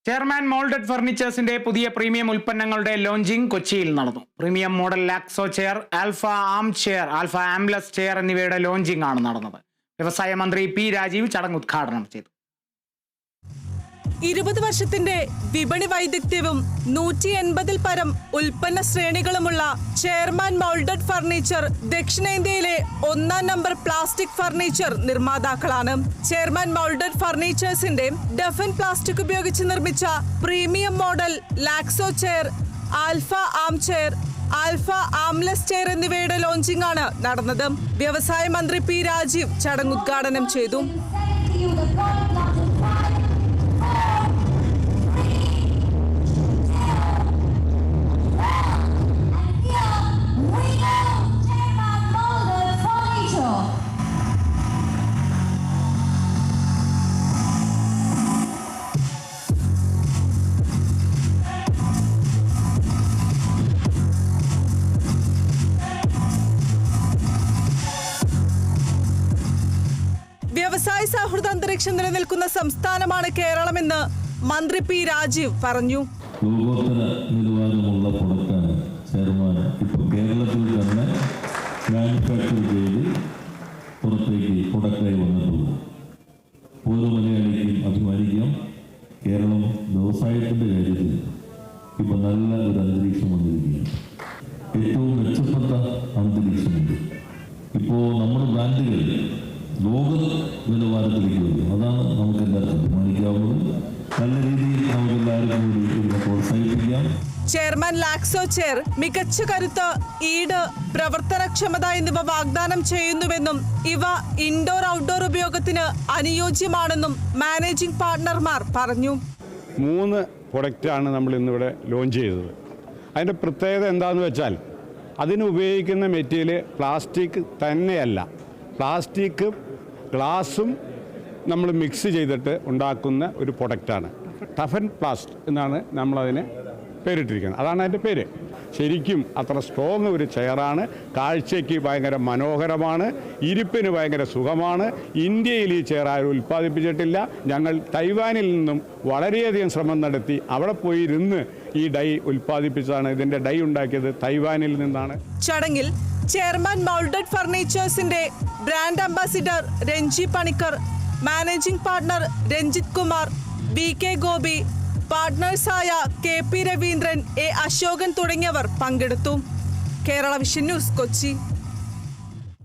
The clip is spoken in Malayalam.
ചെയർമാൻ മോൾഡഡ് ഫർണിച്ചേഴ്സിന്റെ പുതിയ പ്രീമിയം ഉൽപ്പന്നങ്ങളുടെ ലോഞ്ചിങ് കൊച്ചിയിൽ നടന്നു. പ്രീമിയം മോഡൽ ലാക്സോ chair, alpha arm chair, alpha armless chair എന്നിവയുടെ ലോഞ്ചിങ് ആണ് നടന്നത്. വ്യവസായ മന്ത്രി പി രാജീവ് ചടങ്ങ് ഉദ്ഘാടനം ചെയ്തു. 20 വർഷത്തിന്റെ വിപണി വൈദഗ്ധ്യവും 180-ൽ പരം ഉൽപ്പന്ന ശ്രേണികളുമുള്ള ചെയർമാൻ മോൾഡഡ് ഫർണിച്ചർ ദക്ഷിണേന്ത്യയിലെ 1-ാം നമ്പർ പ്ലാസ്റ്റിക് ഫർണിച്ചർ നിർമ്മാതാക്കളാണ്. ചെയർമാൻ മോൾഡഡ് ഫർണിച്ചേഴ്സിന്റെ ഡഫൻ പ്ലാസ്റ്റിക് ഉപയോഗിച്ച് നിർമ്മിച്ച പ്രീമിയം മോഡൽ ലാക്സോ chair, alpha arm chair, alpha armless chair എന്നിവയുടെ ലോഞ്ചിങ് ആണ് നടന്നത്. വ്യവസായ മന്ത്രി പി രാജീവ് ചടങ്ങ് ഉദ്ഘാടനം ചെയ്തു. വ്യവസായ സൗഹൃദ അന്തരീക്ഷം നിലനിൽക്കുന്ന സംസ്ഥാനമാണ് കേരളമെന്ന് മന്ത്രി പി രാജീവ് പറഞ്ഞു. ലോകോത്തര നിലവാരമുള്ള പ്രൊഡക്റ്റാണ് ചെയർമാൻ ഇപ്പോൾ കേരളത്തിൽ തന്നെ മാനുഫാക്ചർ ചെയ്ത് പുറത്തേക്ക് പ്രൊഡക്റ്റായി വന്നിട്ടുള്ളത്. ഓരോ മലയാളിക്കും അഭിമാനിക്കാം. കേരളം വ്യവസായത്തിൻ്റെ കാര്യത്തിൽ ഇപ്പോൾ നല്ല ഒരു അന്തരീക്ഷം വന്നിരിക്കുകയാണ്. ഏറ്റവും മെച്ചപ്പെട്ട അന്തരീക്ഷമുണ്ട്. ഇപ്പോൾ നമ്മുടെ ബ്രാൻഡുകൾ ലോക നിലവാരത്തിലേക്ക് വരും. അതാണ് നമുക്ക് എല്ലാവർക്കും അഭിമാനിക്കാവുന്നത്. നല്ല രീതിയിൽ നമുക്ക് എല്ലാവരും കൂടി ഇതിനെ പ്രോത്സാഹിപ്പിക്കാം. ചെയർമാൻ ലാക്സോ ചെയർ മികച്ച കരുത്ത്, ഈട്, പ്രവർത്തനക്ഷമത എന്നിവ വാഗ്ദാനം ചെയ്യുന്നുവെന്നും ഇവ ഇൻഡോർ ഔട്ട്ഡോർ ഉപയോഗത്തിന് അനുയോജ്യമാണെന്നും മാനേജിംഗ് പാർട്ണർമാർ പറഞ്ഞു. 3 പ്രൊഡക്റ്റാണ് നമ്മൾ ഇന്നിവിടെ ലോഞ്ച് ചെയ്തത്. അതിൻ്റെ പ്രത്യേകത എന്താണെന്ന് വെച്ചാൽ അതിന് ഉപയോഗിക്കുന്ന മെറ്റീരിയൽ പ്ലാസ്റ്റിക് തന്നെയല്ല, പ്ലാസ്റ്റിക്കും ഗ്ലാസും നമ്മൾ മിക്സ് ചെയ്തിട്ട് ഉണ്ടാക്കുന്ന ഒരു പ്രൊഡക്റ്റാണ്. ടഫൻ പ്ലാസ്റ്റ് എന്നാണ് നമ്മളതിന് പേരിട്ടിരിക്കുന്നത്. അതാണ് അതിൻ്റെ പേര്. ശരിക്കും അത്ര സ്ട്രോങ് ഒരു ചെയറാണ്. കാഴ്ചയ്ക്ക് ഭയങ്കര മനോഹരമാണ്, ഇരിപ്പിന് ഭയങ്കര സുഖമാണ്. ഇന്ത്യയിൽ ഈ ചെയർ ആരും ഉൽപ്പാദിപ്പിച്ചിട്ടില്ല. ഞങ്ങൾ തൈവാനിൽ നിന്നും വളരെയധികം ശ്രമം നടത്തി അവിടെ പോയി ഇരുന്ന് ഈ ഡൈ ഉൽപ്പാദിപ്പിച്ചതാണ്. ഇതിൻ്റെ ഡൈ ഉണ്ടാക്കിയത് തൈവാനിൽ നിന്നാണ്. ചടങ്ങിൽ ചെയർമാൻ മോൾഡഡ് ഫർണിച്ചേഴ്സിന്റെ brand ambassador Ranji Panicker, managing partner Ranjith Kumar, VK Gopi, പാർട്ട്നേഴ്സായ KP രവീന്ദ്രൻ, A അശോകൻ തുടങ്ങിയവർ പങ്കെടുത്തു. Kerala vision news, Kochi.